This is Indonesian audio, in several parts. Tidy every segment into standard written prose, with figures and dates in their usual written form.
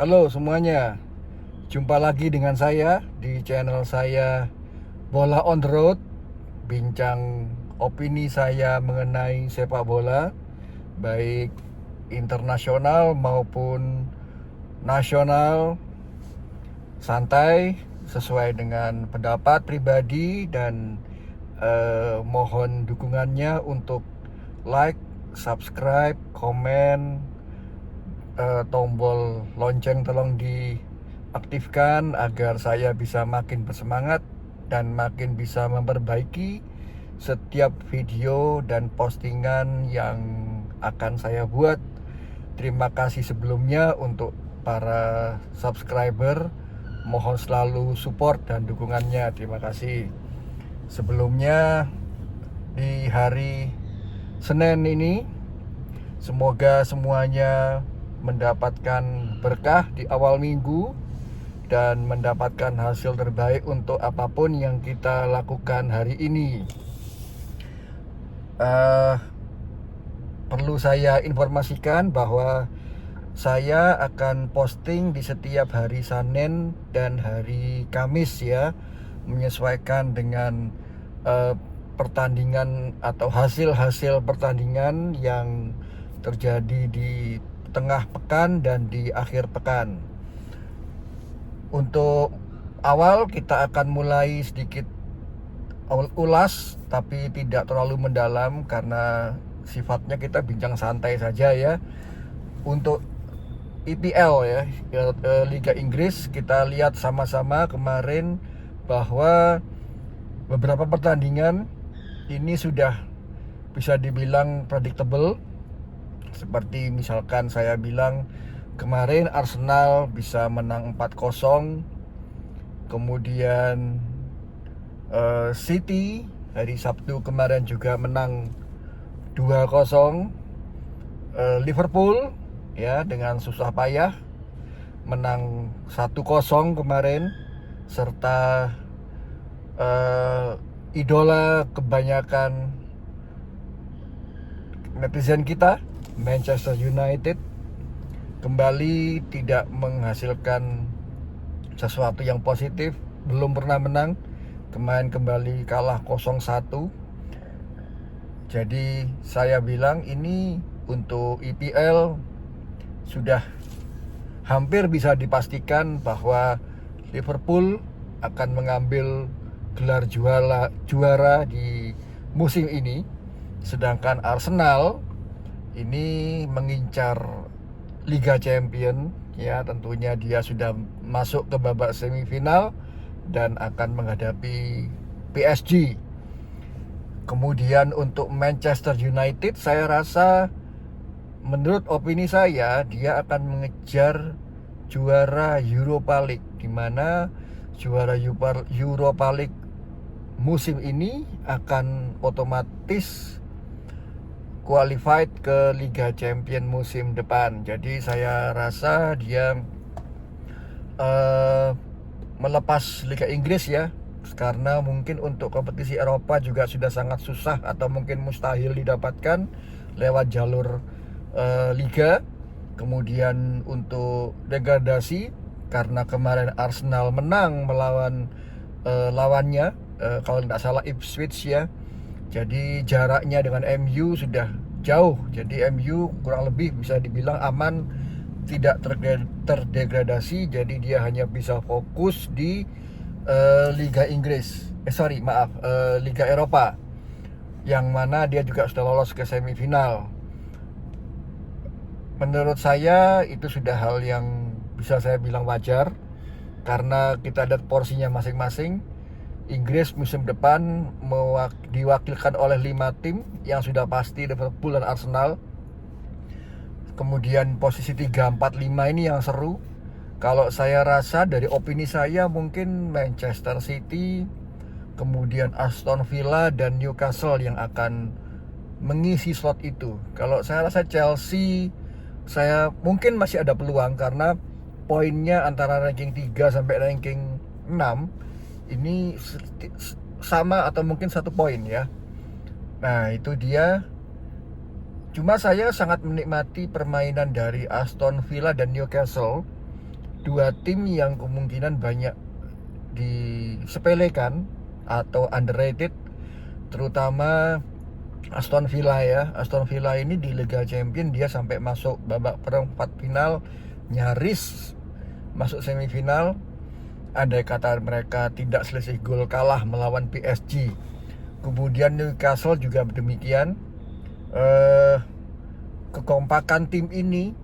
Halo semuanya, jumpa lagi dengan saya di channel saya Bola on the Road. Bincang opini saya mengenai sepak bola, baik internasional maupun nasional, santai, sesuai dengan pendapat pribadi dan mohon dukungannya untuk like, subscribe, komen, tombol lonceng tolong diaktifkan agar saya bisa makin bersemangat dan makin bisa memperbaiki setiap video dan postingan yang akan saya buat. Terima kasih sebelumnya untuk para subscriber. Mohon selalu support dan dukungannya. Terima kasih. Sebelumnya di hari Senin ini, semoga semuanya mendapatkan berkah di awal minggu dan mendapatkan hasil terbaik untuk apapun yang kita lakukan hari ini. Perlu saya informasikan bahwa saya akan posting di setiap hari Senin dan hari Kamis ya, menyesuaikan dengan pertandingan atau hasil-hasil pertandingan yang terjadi di tengah pekan dan di akhir pekan. Untuk awal kita akan mulai sedikit ulas, tapi tidak terlalu mendalam karena sifatnya kita bincang santai saja ya. Untuk EPL ya, Liga Inggris, kita lihat sama-sama kemarin bahwa beberapa pertandingan ini sudah bisa dibilang predictable. Seperti misalkan saya bilang kemarin Arsenal bisa menang 4-0. Kemudian City hari Sabtu kemarin juga menang 2-0. Liverpool ya dengan susah payah menang 1-0 kemarin, serta idola kebanyakan netizen kita, Manchester United, kembali tidak menghasilkan sesuatu yang positif, belum pernah menang. Kemarin kembali kalah 0-1. Jadi saya bilang ini untuk EPL sudah hampir bisa dipastikan bahwa Liverpool akan mengambil gelar juara di musim ini, sedangkan Arsenal ini mengincar Liga Champion ya. Tentunya dia sudah masuk ke babak semifinal dan akan menghadapi PSG. Kemudian untuk Manchester United, saya rasa menurut opini saya dia akan mengejar juara Europa League, di mana juara Europa League musim ini akan otomatis qualified ke Liga Champion musim depan. Jadi saya rasa dia melepas Liga Inggris ya, karena mungkin untuk kompetisi Eropa juga sudah sangat susah atau mungkin mustahil didapatkan lewat jalur Liga. Kemudian untuk degradasi, karena kemarin Arsenal menang melawan lawannya, kalau tidak salah Ipswich ya. Jadi jaraknya dengan MU sudah jauh. Jadi MU kurang lebih bisa dibilang aman, tidak terdegradasi. Jadi dia hanya bisa fokus di Liga Inggris. Liga Eropa, yang mana dia juga sudah lolos ke semifinal. Menurut saya itu sudah hal yang bisa saya bilang wajar, karena kita lihat porsinya masing-masing. Inggris musim depan diwakilkan oleh 5 tim yang sudah pasti, Liverpool dan Arsenal. Kemudian posisi 3, 4, 5 ini yang seru. Kalau saya rasa dari opini saya, mungkin Manchester City, kemudian Aston Villa dan Newcastle yang akan mengisi slot itu. Kalau saya rasa Chelsea, saya mungkin masih ada peluang karena poinnya antara ranking 3 sampai ranking 6 ini sama atau mungkin 1 poin ya. Nah itu dia. Cuma saya sangat menikmati permainan dari Aston Villa dan Newcastle, dua tim yang kemungkinan banyak disepelekan atau underrated, terutama Aston Villa ya. Aston Villa ini di Liga Champions dia sampai masuk babak perempat final, nyaris masuk semifinal. Andai kata mereka tidak selisih gol kalah melawan PSG. Kemudian Newcastle juga demikian. Kekompakan tim ini,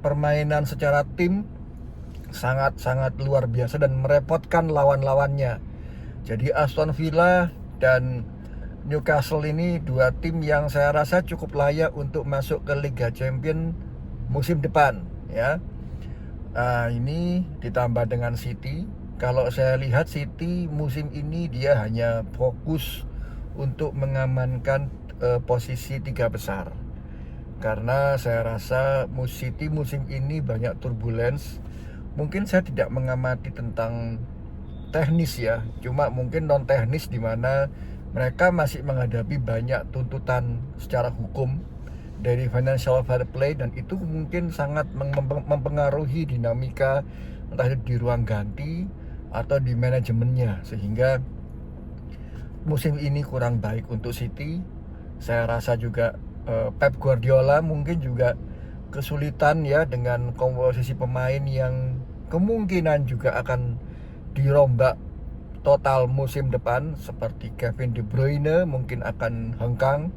permainan secara tim sangat-sangat luar biasa dan merepotkan lawan-lawannya. Jadi Aston Villa dan Newcastle ini dua tim yang saya rasa cukup layak untuk masuk ke Liga Champions musim depan ya. Ini ditambah dengan City. Kalau saya lihat City musim ini dia hanya fokus untuk mengamankan posisi 3 besar. Karena saya rasa City musim ini banyak turbulence. Mungkin saya tidak mengamati tentang teknis ya, cuma mungkin non teknis di mana mereka masih menghadapi banyak tuntutan secara hukum dari financial fair play, dan itu mungkin sangat mempengaruhi dinamika entah itu di ruang ganti atau di manajemennya, sehingga musim ini kurang baik untuk City. Saya rasa juga Pep Guardiola mungkin juga kesulitan ya dengan komposisi pemain yang kemungkinan juga akan dirombak total musim depan, seperti Kevin De Bruyne mungkin akan hengkang.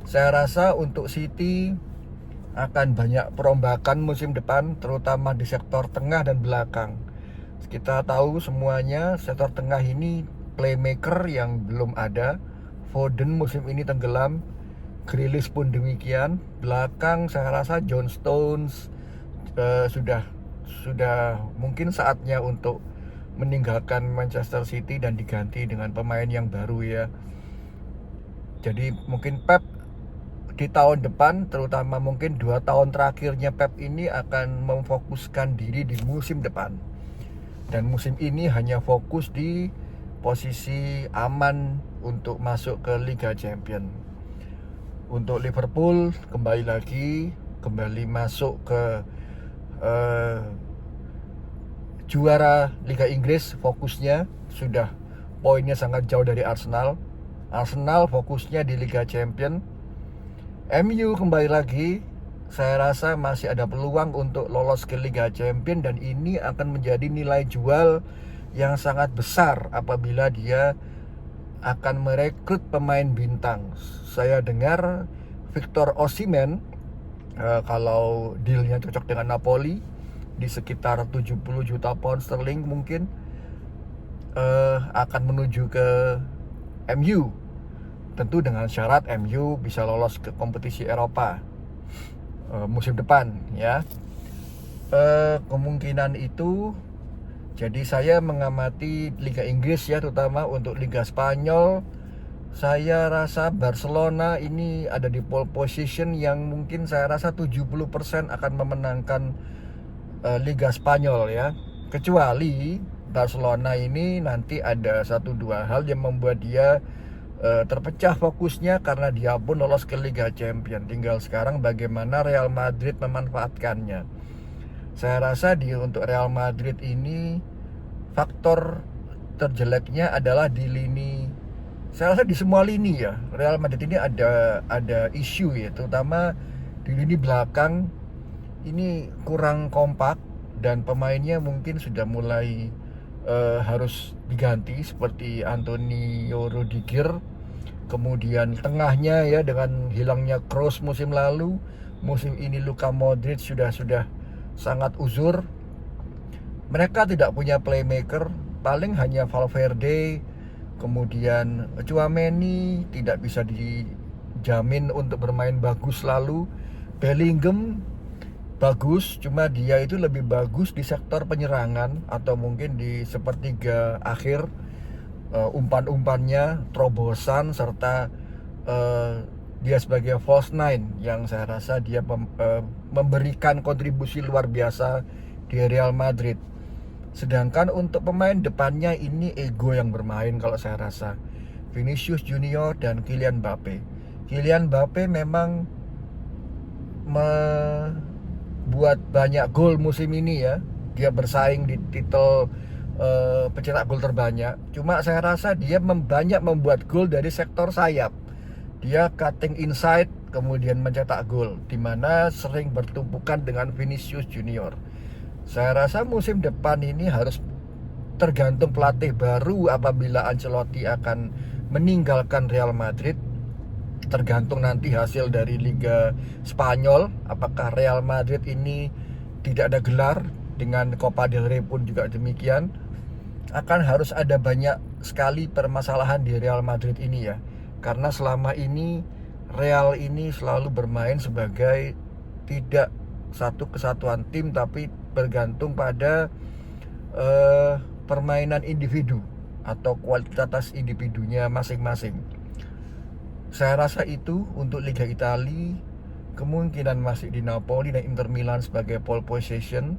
Saya rasa untuk City akan banyak perombakan musim depan, terutama di sektor tengah dan belakang. Kita tahu semuanya sektor tengah ini playmaker yang belum ada. Foden musim ini tenggelam, Grealish pun demikian. Belakang saya rasa John Stones sudah mungkin saatnya untuk meninggalkan Manchester City dan diganti dengan pemain yang baru ya. Jadi mungkin Pep di tahun depan, terutama mungkin 2 tahun terakhirnya Pep ini akan memfokuskan diri di musim depan. Dan musim ini hanya fokus di posisi aman untuk masuk ke Liga Champions. Untuk Liverpool kembali masuk ke juara Liga Inggris, fokusnya sudah poinnya sangat jauh dari Arsenal. Arsenal fokusnya di Liga Champions. MU kembali lagi, saya rasa masih ada peluang untuk lolos ke Liga Champions, dan ini akan menjadi nilai jual yang sangat besar apabila dia akan merekrut pemain bintang. Saya dengar Victor Osimhen, kalau dealnya cocok dengan Napoli, di sekitar 70 juta pound sterling mungkin akan menuju ke MU. Tentu dengan syarat MU bisa lolos ke kompetisi Eropa musim depan ya. Kemungkinan itu. Jadi saya mengamati Liga Inggris ya, terutama untuk Liga Spanyol. Saya rasa Barcelona ini ada di pole position yang mungkin saya rasa 70% akan memenangkan Liga Spanyol ya. Kecuali Barcelona ini nanti ada 1-2 hal yang membuat dia terpecah fokusnya, karena dia pun lolos ke Liga Champions. Tinggal sekarang bagaimana Real Madrid memanfaatkannya. Saya rasa untuk Real Madrid ini faktor terjeleknya adalah di lini. Saya rasa di semua lini ya, Real Madrid ini ada isu ya, terutama di lini belakang ini kurang kompak, dan pemainnya mungkin sudah mulai harus diganti, seperti Antonio Rudiger. Kemudian tengahnya ya, dengan hilangnya Kroos musim lalu, musim ini Luka Modric sudah sangat uzur. Mereka tidak punya playmaker, paling hanya Valverde, kemudian Tchouaméni tidak bisa dijamin untuk bermain bagus lalu. Bellingham bagus, cuma dia itu lebih bagus di sektor penyerangan atau mungkin di sepertiga akhir. Umpan-umpannya, terobosan, serta dia sebagai false nine yang saya rasa dia memberikan kontribusi luar biasa di Real Madrid. Sedangkan untuk pemain depannya ini ego yang bermain kalau saya rasa. Vinicius Junior dan Kylian Mbappe. Kylian Mbappe memang membuat banyak gol musim ini ya. Dia bersaing di titel pencetak gol terbanyak. Cuma saya rasa dia banyak membuat gol dari sektor sayap. Dia cutting inside kemudian mencetak gol, dimana sering bertumpukan dengan Vinicius Junior. Saya rasa musim depan ini harus tergantung pelatih baru apabila Ancelotti akan meninggalkan Real Madrid. Tergantung nanti hasil dari Liga Spanyol, apakah Real Madrid ini tidak ada gelar, dengan Copa del Rey pun juga demikian. Akan harus ada banyak sekali permasalahan di Real Madrid ini ya, karena selama ini Real ini selalu bermain sebagai tidak satu kesatuan tim, tapi bergantung pada permainan individu atau kualitas individunya masing-masing. Saya rasa itu untuk Liga Italia kemungkinan masih di Napoli dan Inter Milan sebagai pole position.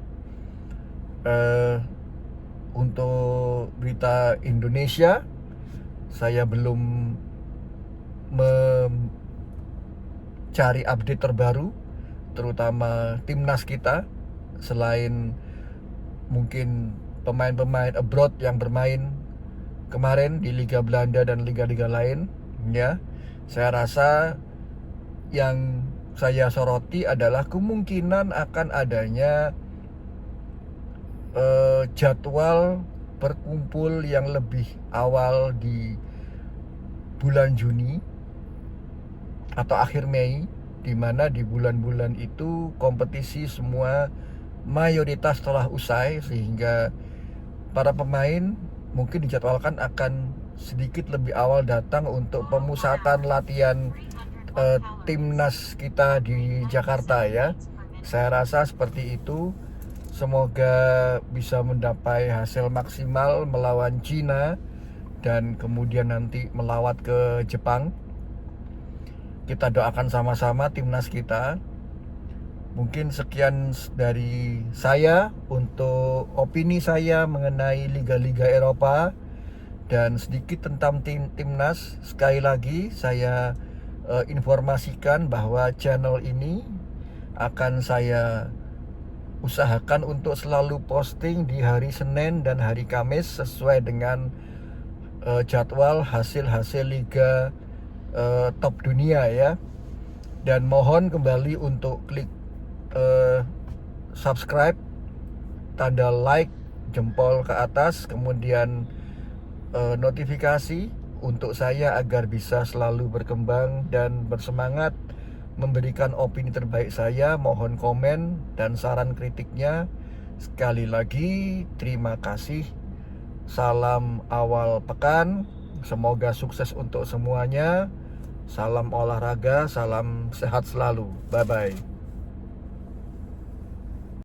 Untuk berita Indonesia, saya belum mencari update terbaru, terutama timnas kita. Selain mungkin pemain-pemain abroad yang bermain kemarin di Liga Belanda dan liga-liga lain, ya, saya rasa yang saya soroti adalah kemungkinan akan adanya jadwal berkumpul yang lebih awal di bulan Juni atau akhir Mei, di mana di bulan-bulan itu kompetisi semua mayoritas telah usai, sehingga para pemain mungkin dijadwalkan akan sedikit lebih awal datang untuk pemusatan latihan timnas kita di Jakarta ya. Saya rasa seperti itu. Semoga bisa mencapai hasil maksimal melawan Cina dan kemudian nanti melawat ke Jepang. Kita doakan sama-sama timnas kita. Mungkin sekian dari saya untuk opini saya mengenai liga-liga Eropa dan sedikit tentang timnas. Sekali lagi saya informasikan bahwa channel ini akan saya usahakan untuk selalu posting di hari Senin dan hari Kamis sesuai dengan jadwal hasil-hasil liga top dunia ya. Dan mohon kembali untuk klik subscribe, tanda like, jempol ke atas, kemudian notifikasi untuk saya agar bisa selalu berkembang dan bersemangat memberikan opini terbaik saya. Mohon komen dan saran kritiknya. Sekali lagi terima kasih. Salam awal pekan, semoga sukses untuk semuanya. Salam olahraga, salam sehat selalu. Bye bye.